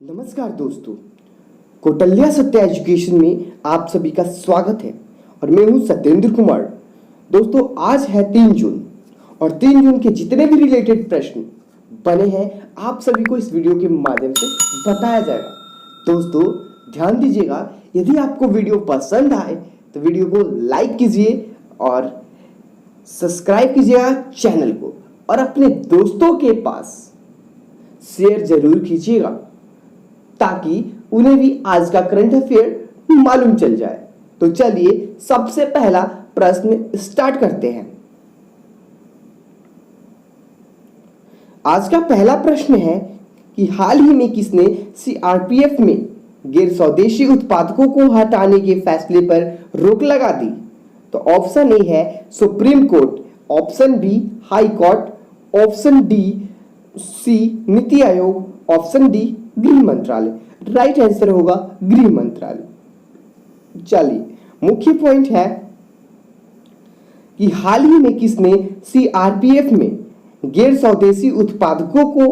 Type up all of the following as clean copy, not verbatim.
नमस्कार दोस्तों, कौटल्या सत्या एजुकेशन में आप सभी का स्वागत है और मैं हूं सत्येंद्र कुमार। दोस्तों, आज है 3 जून और 3 जून के जितने भी रिलेटेड प्रश्न बने हैं आप सभी को इस वीडियो के माध्यम से बताया जाएगा। दोस्तों ध्यान दीजिएगा, यदि आपको वीडियो पसंद आए तो वीडियो को लाइक कीजिए और सब्सक्राइब कीजिएगा चैनल को और अपने दोस्तों के पास शेयर जरूर कीजिएगा ताकि उन्हें भी आज का करंट अफेयर मालूम चल जाए। तो चलिए सबसे पहला प्रश्न स्टार्ट करते हैं। आज का पहला प्रश्न है कि हाल ही में किसने सीआरपीएफ में गैर स्वदेशी उत्पादकों को हटाने के फैसले पर रोक लगा दी? तो ऑप्शन ए है supreme court, option B high court, option D C NITI Aayog, option D गृह मंत्रालय। राइट आंसर होगा गृह मंत्रालय। चलिए, मुख्य पॉइंट है कि हाल ही में किसने सीआरपीएफ में गैर स्वदेशी उत्पादकों को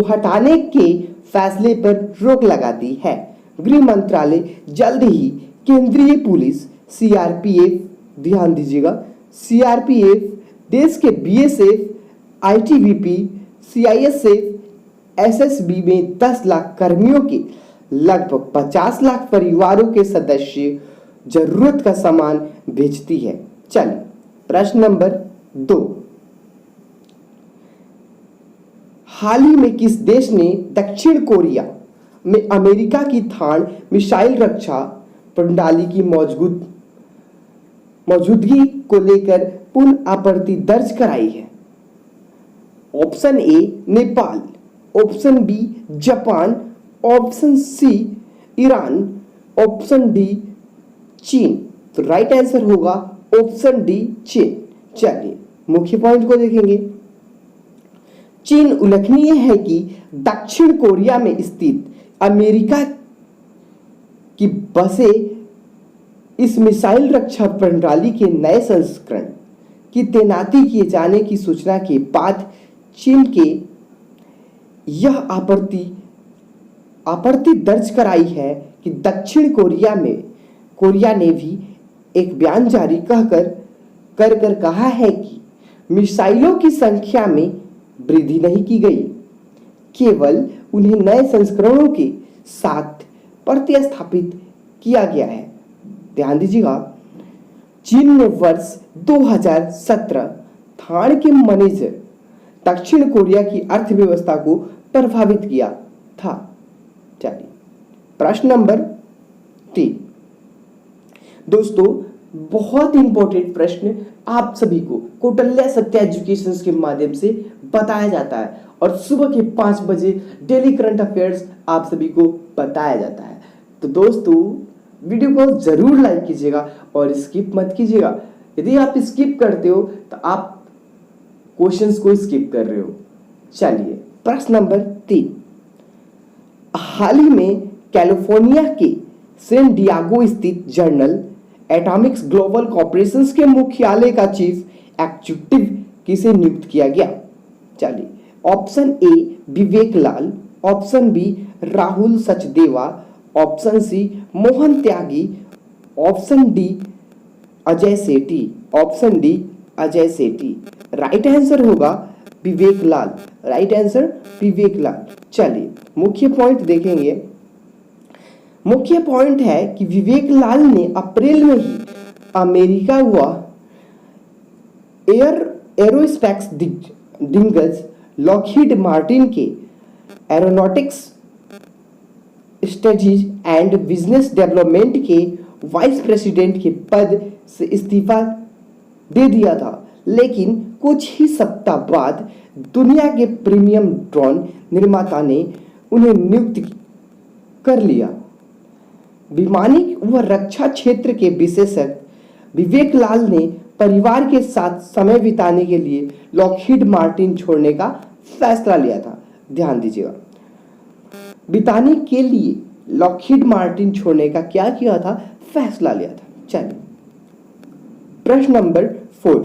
हटाने के फैसले पर रोक लगा दी है? गृह मंत्रालय जल्द ही केंद्रीय पुलिस सीआरपीएफ, ध्यान दीजिएगा, सीआरपीएफ देश के बीएसएफ, आईटीबीपी, सीआईएसएफ, एसएसबी में 10 लाख कर्मियों के लगभग 50 लाख परिवारों के सदस्य जरूरत का सामान भेजती है। चलिए, प्रश्न नंबर 2। हाल ही में किस देश ने दक्षिण कोरिया में अमेरिका की थाड़ मिसाइल रक्षा प्रणाली की मौजूदगी को लेकर पुनः आपत्ति दर्ज कराई है? Option A Nepal, option B Japan, option C Iran, option D चीन। तो राइट आंसर होगा ऑप्शन डी चीन। चलिए, मुख्य पॉइंट को देखेंगे। चीन उल्लेखनीय है कि दक्षिण कोरिया में स्थित अमेरिका की बसे इस मिसाइल रक्षा प्रणाली के नए संस्करण की तैनाती किए जाने की सूचना के बाद चीन के यह आपत्ति दर्ज कराई है कि दक्षिण कोरिया ने भी एक बयान जारी कर कहा है कि मिसाइलों की संख्या में वृद्धि नहीं की गई, केवल उन्हें नए संस्करणों के साथ प्रतिस्थापित किया गया है। ध्यान दीजिएगा, चीन ने वर्ष 2017 थाड़ के मैनेजर दक्षिण कोरिया की अर्थव्यवस्था को प्रभावित किया था। चलिए, प्रश्न नंबर 3। दोस्तों, बहुत इंपॉर्टेंट प्रश्न आप सभी को कौटल्या सत्या एजुकेशन के माध्यम से बताया जाता है और सुबह के 5 बजे डेली करंट अफेयर्स आप सभी को बताया जाता है। तो दोस्तों, वीडियो को जरूर लाइक कीजिएगा और स्किप मत कीजिएगा। यदि आप स्किप करते हो तो आप क्वेश्चंस को स्किप कर रहे हो। चलिए, प्रश्न नंबर 3। हाल ही में कैलिफोर्निया के सैन डिएगो स्थित जनरल एटॉमिक्स ग्लोबल कॉर्पोरेशन के मुख्यालय का चीफ एग्जीक्यूटिव किसे नियुक्त किया गया? चलिए, option A Vivek Lal, option B Rahul Sachdeva, option C Mohan Tyagi, option D Ajay Sethi, option D Ajay Sethi. Right answer होगा विवेक लाल। राइट आंसर विवेक लाल। चलिए, मुख्य पॉइंट देखेंगे। मुख्य पॉइंट है कि विवेक लाल ने अप्रैल में ही अमेरिका हुआ एरोस्पेस दिग्गज लॉकहीड मार्टिन के aeronautics strategies and business development के वाइस प्रेसिडेंट के पद से इस्तीफा दे दिया था, लेकिन कुछ ही सप्ताह बाद दुनिया के प्रीमियम ड्रोन निर्माता ने उन्हें नियुक्त कर लिया। विमानिक व रक्षा क्षेत्र के विशेषज्ञ विवेक लाल ने परिवार के साथ समय बिताने के लिए लॉकहीड मार्टिन छोड़ने का फैसला लिया था। ध्यान दीजिएगा, बिताने के लिए लॉकहीड मार्टिन छोड़ने का क्या किया था? फैसला लिया था। चलिए, प्रश्न नंबर 4।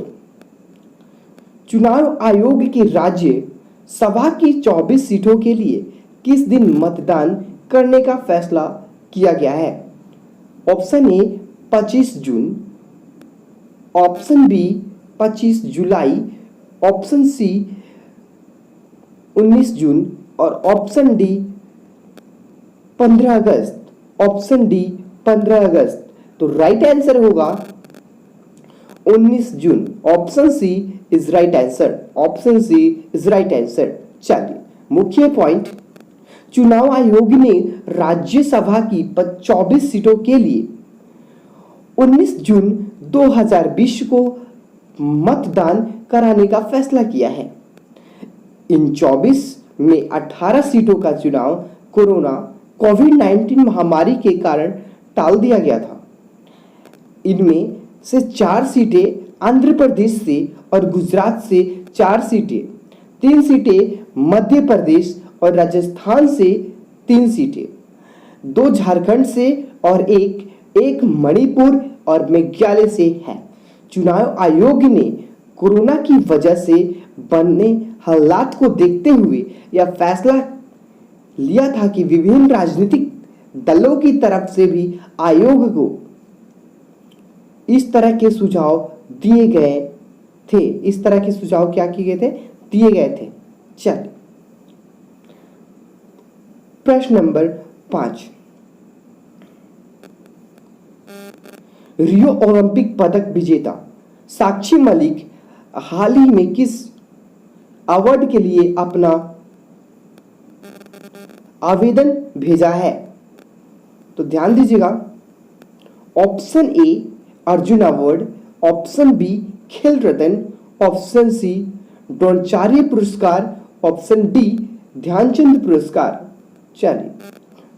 चुनाव आयोग के राज्य सभा की 24 सीटों के लिए किस दिन मतदान करने का फैसला किया गया है? ऑप्शन ए 25 जून, ऑप्शन बी 25 जुलाई, ऑप्शन सी 19 जून और ऑप्शन डी 15 अगस्त। ऑप्शन डी 15 अगस्त। तो राइट आंसर होगा 19 जून। Option C is right answer. Option C is right answer. चलिए मुख्य पॉइंट, चुनाव आयोग ने राज्यसभा की 24 सीटों के लिए 19 जून 2020 को मतदान कराने का फैसला किया है। इन 24 में 18 सीटों का चुनाव कोविड-19 महामारी के कारण टाल दिया गया था। इनमें से 4 सीटें आंध्र प्रदेश से और गुजरात से 4 सीटें, 3 सीटें मध्य प्रदेश और राजस्थान से 3 सीटें, 2 झारखंड से और एक मणिपुर और मेघालय से है। चुनाव आयोग ने कोरोना की वजह से बनने हालात को देखते हुए यह फैसला लिया था कि विभिन्न राजनीतिक दलों की तरफ से भी आयोग को इस तरह के सुझाव दिए गए थे। इस तरह के सुझाव क्या किए गए थे? दिए गए थे। चलिए प्रश्न नंबर 5, रियो ओलंपिक पदक विजेता साक्षी मलिक हाल ही में किस अवार्ड के लिए अपना आवेदन भेजा है? तो ध्यान दीजिएगा, option A Arjuna award, option B Khel Ratna, option C Dronacharya पुरस्कार, ऑप्शन डी ध्यानचंद पुरस्कार। चलिए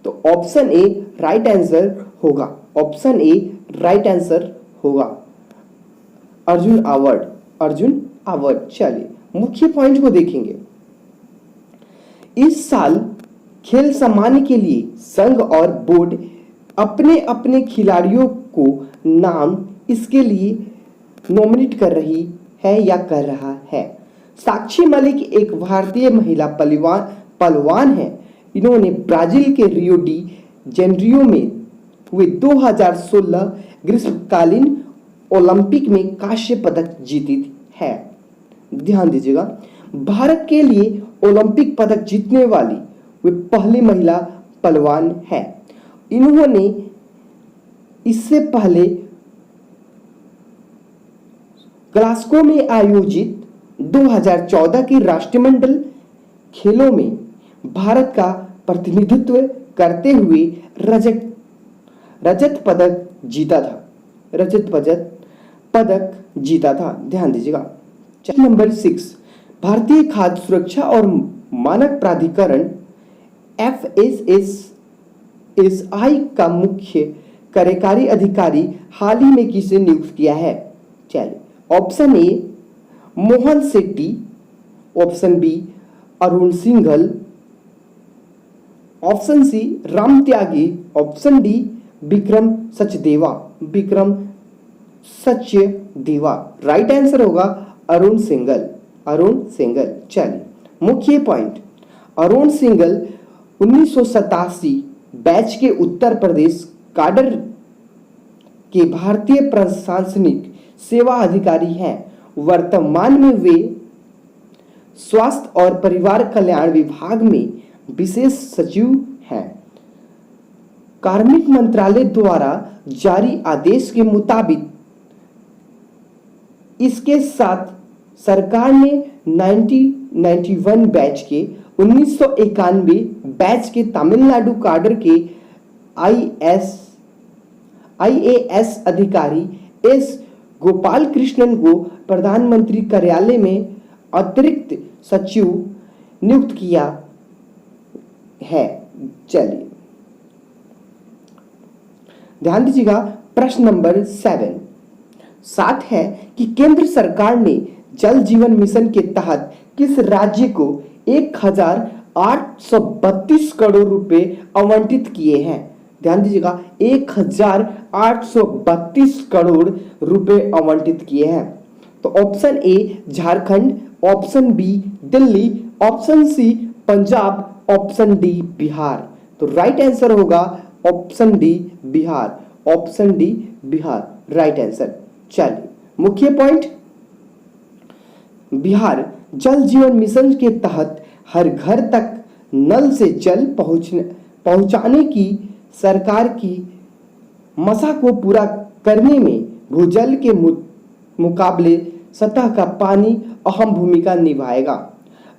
तो ऑप्शन ए राइट आंसर होगा। ऑप्शन ए राइट आंसर होगा अर्जुन अवार्ड। अर्जुन अवार्ड। चलिए मुख्य पॉइंट को देखेंगे। इस साल खेल सम्मान के लिए संघ और बोर्ड अपने अपने खिलाड़ियों को नाम इसके लिए नॉमिनेट कर रही है या कर रहा है। साक्षी मलिक एक भारतीय महिला पहलवान है। इन्होंने ब्राजील के रियो डी जेनेरियो में हुए 2016 ग्रीष्मकालीन ओलंपिक में कांस्य पदक जीती है। ध्यान दीजिएगा, भारत के लिए ओलंपिक पदक जीतने वाली वे पहली महिला पहलवान है। इन्होंने इससे पहले ग्लासगो में आयोजित 2014 के राष्ट्रमंडल खेलों में भारत का प्रतिनिधित्व करते हुए रजत पदक जीता था। रजत पदक जीता था। ध्यान दीजिएगा। नंबर 6, भारतीय खाद्य सुरक्षा और मानक प्राधिकरण FSSAI का मुख्य कार्यकारी अधिकारी हाल ही में किसे नियुक्त किया है? चलिए option A Mohan Shetty, option B Arun Singhal, option C Ram Tyagi, option D Vikram Sachdeva. Right answer होगा अरुण सिंघल। चलिए मुख्य पॉइंट, अरुण सिंघल 1987 बैच के उत्तर प्रदेश काडर के भारतीय प्रशासनिक सेवा अधिकारी हैं। वर्तमान में वे स्वास्थ्य और परिवार कल्याण विभाग में विशेष सचिव हैं। कार्मिक मंत्रालय द्वारा जारी आदेश के मुताबिक इसके साथ सरकार ने 1991 बैच के 1991 बैच के तमिलनाडु काडर के IAS अधिकारी एस गोपाल कृष्णन को प्रधानमंत्री कार्यालय में अतिरिक्त सचिव नियुक्त किया है। चलिए ध्यान दीजिएगा। प्रश्न नंबर 7 है कि केंद्र सरकार ने जल जीवन मिशन के तहत किस राज्य को 1832 करोड़ रुपए आवंटित किए हैं? ध्यान दीजिएगा, 1832 करोड़ रुपए आवंटित किए हैं। तो option A Jharkhand, option B Delhi, option C Punjab, option D Bihar. तो राइट आंसर होगा option D Bihar, option D Bihar right answer. चलिए मुख्य पॉइंट, बिहार जल जीवन मिशन के तहत हर घर तक नल से जल पहुंचाने की सरकार की मशा को पूरा करने में भूजल के मुकाबले सतह का पानी अहम भूमिका निभाएगा।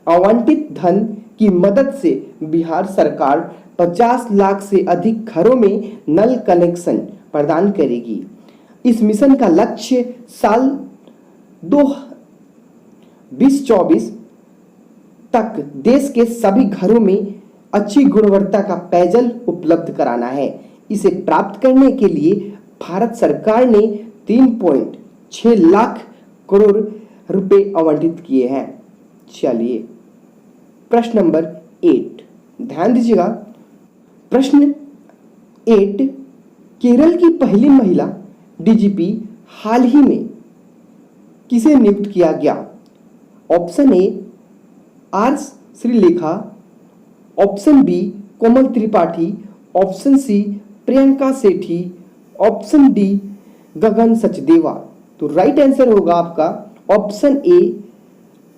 आवंटित धन की मदद से बिहार सरकार 50 लाख से अधिक घरों में नल कनेक्शन प्रदान करेगी। इस मिशन का लक्ष्य साल 2024 तक देश के सभी घरों में अच्छी गुणवत्ता का पेयजल उपलब्ध कराना है। इसे प्राप्त करने के लिए भारत सरकार ने 3.6 लाख करोड़ रुपए आवंटित किए हैं। चलिए प्रश्न नंबर 8 ध्यान दीजिएगा। प्रश्न 8, केरल की पहली महिला डीजीपी हाल ही में किसे नियुक्त किया गया? Option A R Sreelekha, option B Komal Tripathi, option C Priyanka Sethi, option D Gagan Sachdeva. तो राइट आंसर होगा आपका option A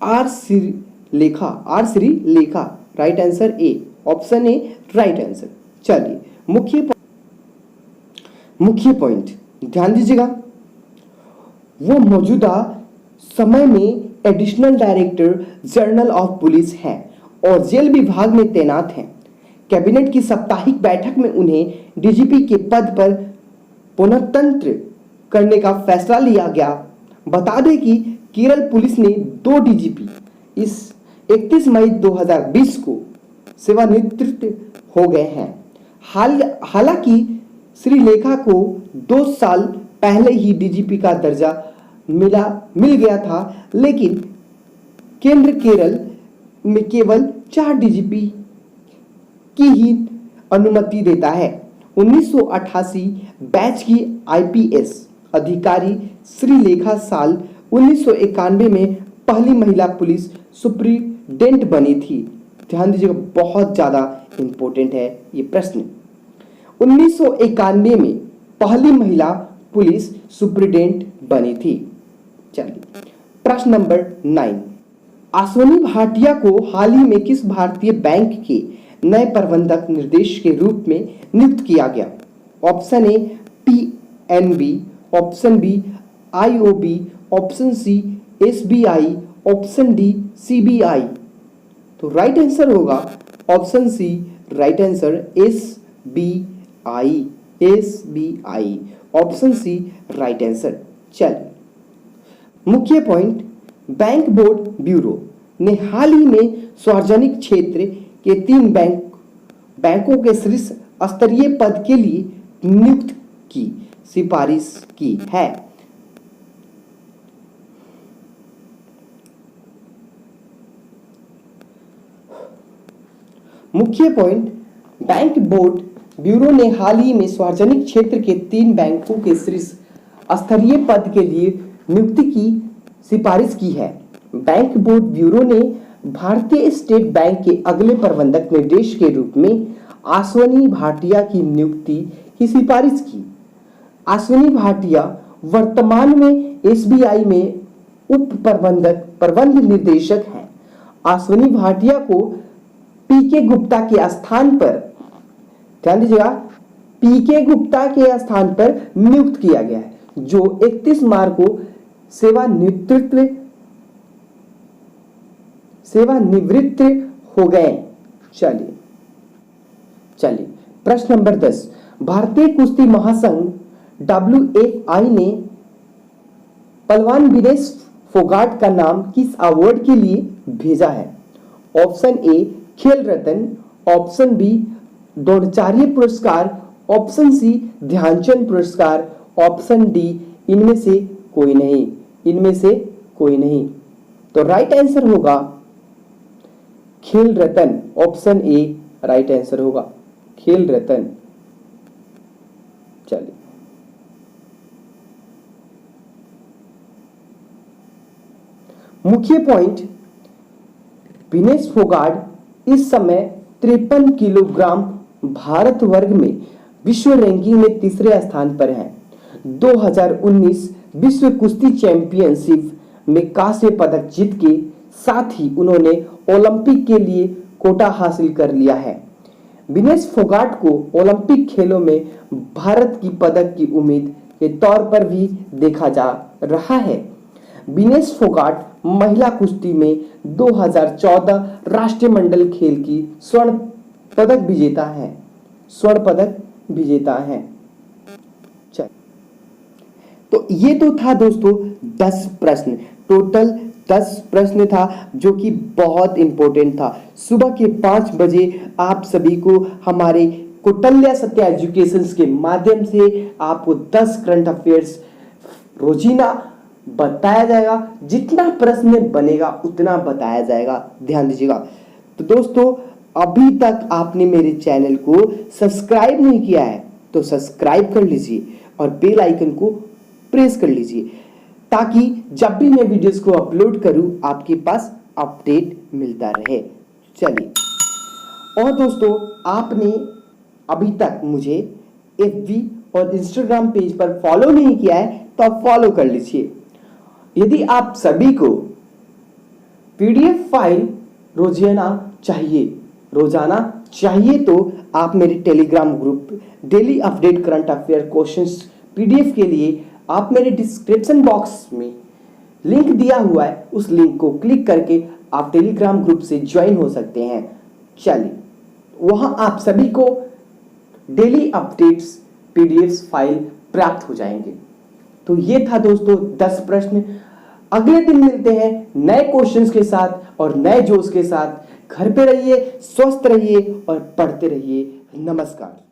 R Sreelekha, R Sreelekha right answer A, option A right answer. चलिए मुख्य पॉइंट ध्यान दीजिएगा। वो मौजूदा समय में additional director general of police हैं और जेल विभाग में तैनात हैं। कैबिनेट की साप्ताहिक बैठक में उन्हें डीजीपी के पद पर पुनर्तंत्र करने का फैसला लिया गया। बता दें कि केरल पुलिस ने 2 डीजीपी इस 31 मई 2020 को सेवानिवृत्त हो गए हैं। हालांकि श्रीलेखा को 2 साल पहले ही डीजीपी का दर्जा मिल गया था, लेकिन केंद्र केरल में केवल 4 डीजीपी की ही अनुमति देता है। 1988 बैच की आईपीएस अधिकारी श्रीलेखा साल 1991 में पहली महिला पुलिस सुप्रीडेंट बनी थी। ध्यान दीजिएगा, बहुत ज्यादा इंपॉर्टेंट है ये प्रश्न। 1991 में पहली महिला पुलिस सुप्रीडेंट बनी थी। चलिए प्रश्न नंबर 9, अश्विनी भाटिया को हाल ही में किस भारतीय बैंक के नए प्रबंधक निर्देशक के रूप में नियुक्त किया गया? Option A PNB, option B IOB, option C SBI, option D CBI. तो राइट आंसर होगा option C right answer SBI, SBI option C right answer. चलिए मुख्य पॉइंट, बैंक बोर्ड ब्यूरो ने हाल ही में सार्वजनिक क्षेत्र के 3 बैंकों के शीर्ष स्तरीय पद के लिए नियुक्त की सिफारिश की है। मुख्य पॉइंट, बैंक बोर्ड ब्यूरो ने हाल ही में सार्वजनिक क्षेत्र के 3 बैंकों के शीर्ष स्तरीय पद के लिए नियुक्ति की सिफारिश की है। बैंक बोर्ड ब्यूरो ने भारतीय स्टेट बैंक के अगले प्रबंधक निर्देशक के रूप में अश्विनी भाटिया की नियुक्ति की सिफारिश की। अश्विनी भाटिया वर्तमान में एसबीआई में उप प्रबंध निर्देशक हैं। अश्विनी भाटिया को पीके गुप्ता के स्थान पर, ध्यान दीजिएगा, पीके गुप्ता के स्थान पर नियुक्त किया गया है, जो 31 मार्च को सेवानिवृत्त हो गए। चलिए प्रश्न नंबर 10, भारतीय कुश्ती महासंघ WFI ने पहलवान विनेश फोगाट का नाम किस अवार्ड के लिए भेजा है? ऑप्शन ए खेल रत्न, ऑप्शन बी द्रोणाचार्य पुरस्कार, ऑप्शन सी ध्यानचंद पुरस्कार, ऑप्शन डी इनमें से कोई नहीं, इनमें से कोई नहीं। तो राइट आंसर होगा खेल Ratna, option A right answer होगा खेल रत्न। चलिए मुख्य पॉइंट, विनेश फोगाट इस समय 53 किलोग्राम भारत वर्ग में विश्व रैंकिंग में तीसरे स्थान पर हैं। 2019 विश्व कुश्ती चैंपियनशिप में कांस्य पदक जीत के साथ ही उन्होंने ओलंपिक के लिए कोटा हासिल कर लिया है। विनेश फोगाट को ओलंपिक खेलों में भारत की पदक की उम्मीद के तौर पर भी देखा जा रहा है। विनेश फोगाट महिला कुश्ती में 2014 राष्ट्रमंडल खेल की स्वर्ण पदक विजेता है। तो ये तो था दोस्तों 10 प्रश्न, टोटल 10 प्रश्न था जो कि बहुत इंपॉर्टेंट था। सुबह के 5 बजे आप सभी को हमारे कौटल्या सत्या एजुकेशन के माध्यम से आपको 10 करंट अफेयर्स रोजीना बताया जाएगा। जितना प्रश्न बनेगा उतना बताया जाएगा, ध्यान दीजिएगा। तो दोस्तों अभी तक आपने मेरे चैनल को सब्सक्राइब नहीं किया है तो सब्सक्राइब कर लीजिए और बेल आइकन को प्रेस कर लीजिए ताकि जब भी मैं वीडियोस को अपलोड करूं आपके पास अपडेट मिलता रहे। चलिए, और दोस्तों आपने अभी तक मुझे FB और इंस्टाग्राम पेज पर फॉलो नहीं किया है तो आप फॉलो कर लीजिए। यदि आप सभी को PDF फाइल रोजाना चाहिए तो आप मेरे Telegram group daily update current affair questions PDF के लिए आप मेरे डिस्क्रिप्शन बॉक्स में लिंक दिया हुआ है, उस लिंक को क्लिक करके आप टेलीग्राम ग्रुप से ज्वाइन हो सकते हैं। चलिए, वहां आप सभी को डेली अपडेट्स PDFs फाइल प्राप्त हो जाएंगे। तो ये था दोस्तों 10 प्रश्न। अगले दिन मिलते हैं नए क्वेश्चंस के साथ और नए जोश के साथ। घर पे रहिए, स्वस्थ रहिए और पढ़ते रहिए। नमस्कार।